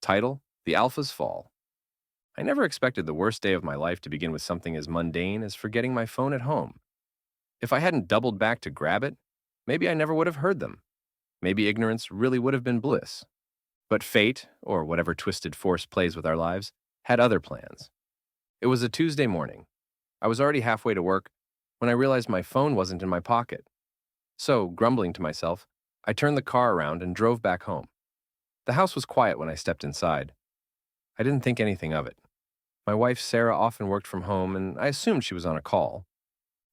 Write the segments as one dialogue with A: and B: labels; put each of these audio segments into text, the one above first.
A: Title: The Alpha's Fall. I never expected the worst day of my life to begin with something as mundane as forgetting my phone at home. If I hadn't doubled back to grab it, maybe I never would have heard them. Maybe ignorance really would have been bliss. But fate, or whatever twisted force plays with our lives, had other plans. It was a Tuesday morning. I was already halfway to work when I realized my phone wasn't in my pocket. So, grumbling to myself, I turned the car around and drove back home. The house was quiet when I stepped inside. I didn't think anything of it. My wife, Sarah, often worked from home, and I assumed she was on a call.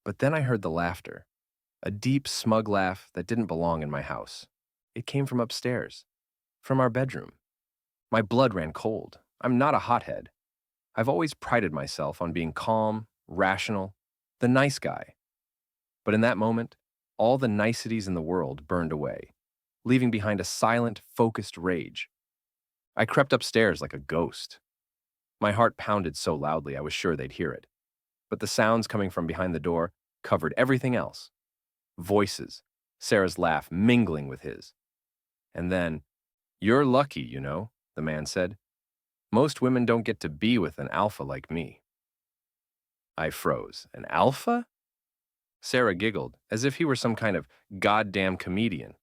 A: But then I heard the laughter, a deep, smug laugh that didn't belong in my house. It came from upstairs, from our bedroom. My blood ran cold. I'm not a hothead. I've always prided myself on being calm, rational, the nice guy. But in that moment, all the niceties in the world burned away, leaving behind a silent, focused rage. I crept upstairs like a ghost. My heart pounded so loudly I was sure they'd hear it. But the sounds coming from behind the door covered everything else. Voices, Sarah's laugh mingling with his. And then, "You're lucky, you know," the man said. "Most women don't get to be with an alpha like me." I froze. An alpha? Sarah giggled, as if he were some kind of goddamn comedian.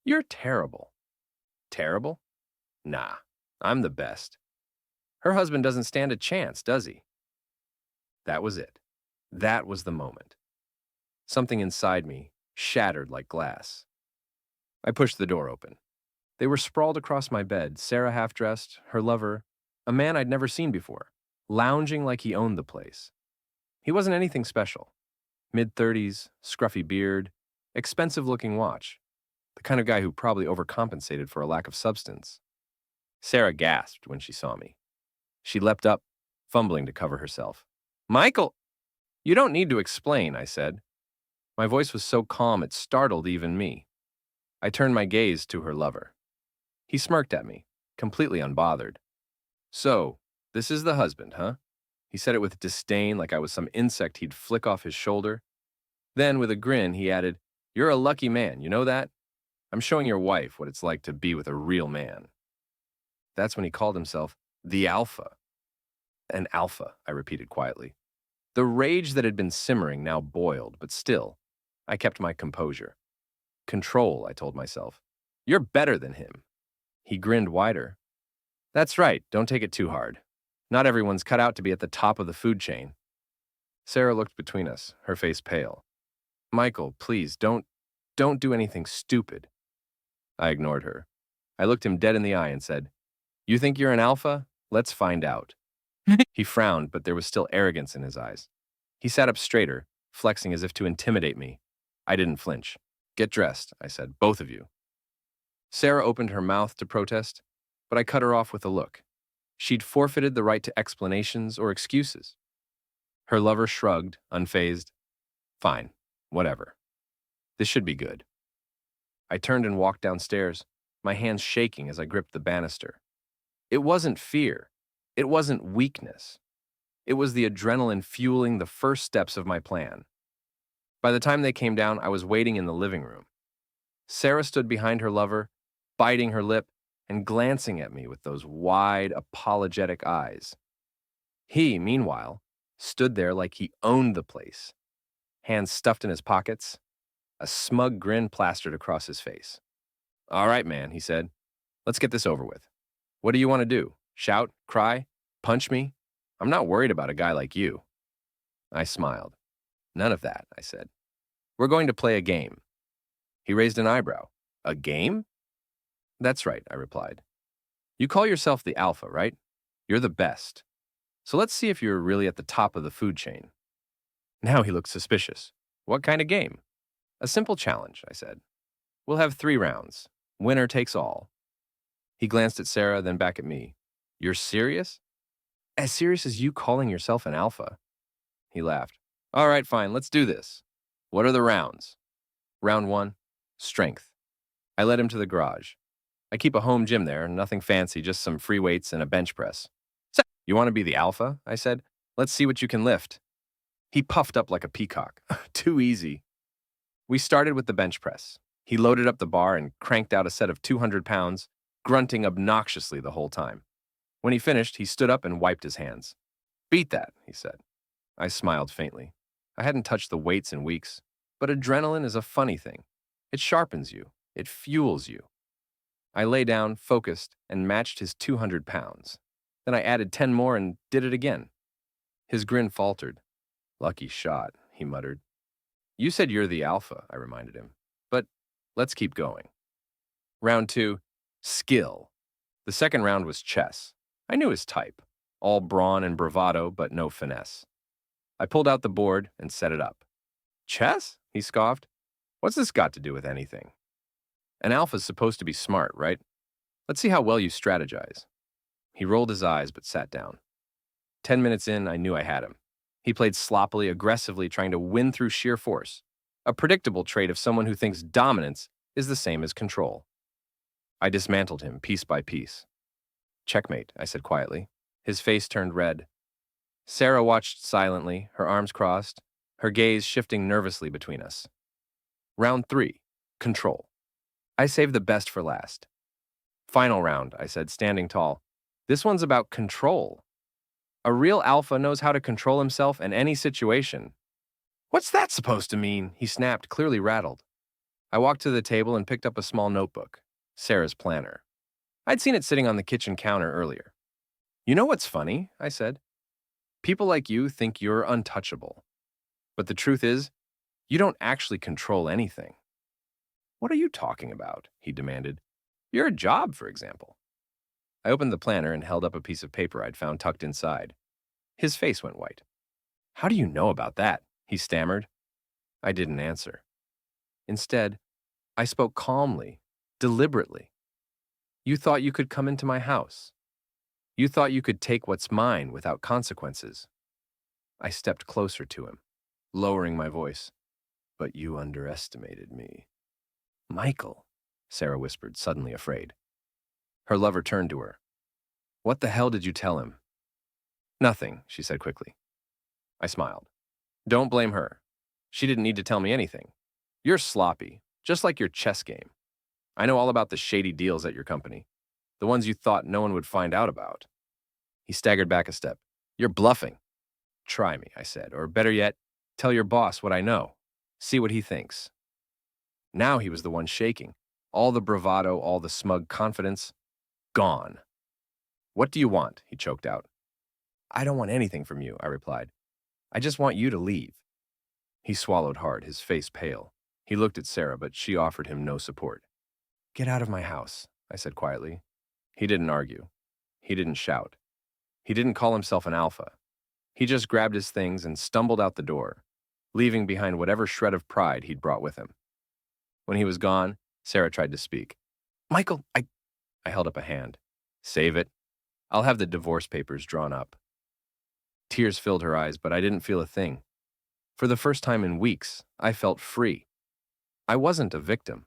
A: "You're terrible." Terrible? Nah, I'm the best. Her husband doesn't stand a chance, does he? That was it. That was the moment. Something inside me shattered like glass. I pushed the door open. They were sprawled across my bed, Sarah half-dressed, her lover, a man I'd never seen before, lounging like he owned the place. He wasn't anything special. Mid-30s, scruffy beard, expensive-looking watch. The kind of guy who probably overcompensated for a lack of substance. Sarah gasped when she saw me. She leapt up, fumbling to cover herself. "Michael!" "You don't need to explain," I said. My voice was so calm it startled even me. I turned my gaze to her lover. He smirked at me, completely unbothered. "So, this is the husband, huh?" He said it with disdain like I was some insect he'd flick off his shoulder. Then, with a grin, he added, "You're a lucky man, you know that? I'm showing your wife what it's like to be with a real man." That's when he called himself the Alpha. An alpha, I repeated quietly. The rage that had been simmering now boiled, but still, I kept my composure. Control, I told myself. You're better than him. He grinned wider. That's right, don't take it too hard. Not everyone's cut out to be at the top of the food chain. Sarah looked between us, her face pale. Michael, please, don't do anything stupid. I ignored her. I looked him dead in the eye and said, You think you're an alpha? Let's find out. He frowned, but there was still arrogance in his eyes. He sat up straighter, flexing as if to intimidate me. I didn't flinch. Get dressed, I said, both of you. Sarah opened her mouth to protest, but I cut her off with a look. She'd forfeited the right to explanations or excuses. Her lover shrugged, unfazed. Fine, whatever. This should be good. I turned and walked downstairs, my hands shaking as I gripped the banister. It wasn't fear. It wasn't weakness. It was the adrenaline fueling the first steps of my plan. By the time they came down, I was waiting in the living room. Sarah stood behind her lover, biting her lip and glancing at me with those wide, apologetic eyes. He, meanwhile, stood there like he owned the place, hands stuffed in his pockets, a smug grin plastered across his face. All right, man, he said. Let's get this over with. What do you want to do? Shout? Cry? Punch me? I'm not worried about a guy like you. I smiled. None of that, I said. We're going to play a game. He raised an eyebrow. A game? That's right, I replied. You call yourself the alpha, right? You're the best. So let's see if you're really at the top of the food chain. Now he looked suspicious. What kind of game? A simple challenge, I said. We'll have 3 rounds. Winner takes all. He glanced at Sarah, then back at me. You're serious? As serious as you calling yourself an alpha? He laughed. All right, fine, let's do this. What are the rounds? Round 1, strength. I led him to the garage. I keep a home gym there, nothing fancy, just some free weights and a bench press. So, you want to be the alpha? I said. Let's see what you can lift. He puffed up like a peacock. Too easy. We started with the bench press. He loaded up the bar and cranked out a set of 200 pounds, grunting obnoxiously the whole time. When he finished, he stood up and wiped his hands. "Beat that," he said. I smiled faintly. I hadn't touched the weights in weeks, but adrenaline is a funny thing. It sharpens you. It fuels you. I lay down, focused, and matched his 200 pounds. Then I added 10 more and did it again. His grin faltered. "Lucky shot," he muttered. "You said you're the alpha," I reminded him. "But let's keep going." Round 2, skill. The second round was chess. I knew his type. All brawn and bravado, but no finesse. I pulled out the board and set it up. "Chess?" he scoffed. "What's this got to do with anything?" "An alpha's supposed to be smart, right? Let's see how well you strategize." He rolled his eyes but sat down. 10 minutes in, I knew I had him. He played sloppily, aggressively, trying to win through sheer force, a predictable trait of someone who thinks dominance is the same as control. I dismantled him piece by piece. "Checkmate," I said quietly. His face turned red. Sarah watched silently, her arms crossed, her gaze shifting nervously between us. Round 3, control. I saved the best for last. "Final round," I said, standing tall. "This one's about control. A real alpha knows how to control himself in any situation." "What's that supposed to mean?" he snapped, clearly rattled. I walked to the table and picked up a small notebook, Sarah's planner. I'd seen it sitting on the kitchen counter earlier. "You know what's funny?" I said. "People like you think you're untouchable. But the truth is, you don't actually control anything." "What are you talking about?" he demanded. "Your job, for example." I opened the planner and held up a piece of paper I'd found tucked inside. His face went white. "How do you know about that?" he stammered. I didn't answer. Instead, I spoke calmly, deliberately. "You thought you could come into my house. You thought you could take what's mine without consequences." I stepped closer to him, lowering my voice. "But you underestimated me." "Michael," Sarah whispered, suddenly afraid. Her lover turned to her. "What the hell did you tell him?" "Nothing," she said quickly. I smiled. "Don't blame her. She didn't need to tell me anything. You're sloppy, just like your chess game. I know all about the shady deals at your company, the ones you thought no one would find out about." He staggered back a step. "You're bluffing." "Try me," I said, "or better yet, tell your boss what I know. See what he thinks." Now he was the one shaking. All the bravado, all the smug confidence, gone. "What do you want?" he choked out. "I don't want anything from you," I replied. "I just want you to leave." He swallowed hard, his face pale. He looked at Sarah, but she offered him no support. "Get out of my house," I said quietly. He didn't argue. He didn't shout. He didn't call himself an alpha. He just grabbed his things and stumbled out the door, leaving behind whatever shred of pride he'd brought with him. When he was gone, Sarah tried to speak. "Michael, I held up a hand. "Save it. I'll have the divorce papers drawn up." Tears filled her eyes, but I didn't feel a thing. For the first time in weeks, I felt free. I wasn't a victim.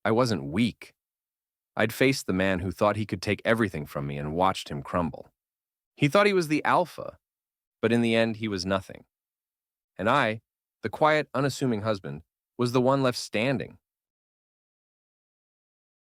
A: I wasn't weak. I'd faced the man who thought he could take everything from me and watched him crumble. He thought he was the alpha, but in the end, he was nothing. And I, the quiet, unassuming husband, was the one left standing,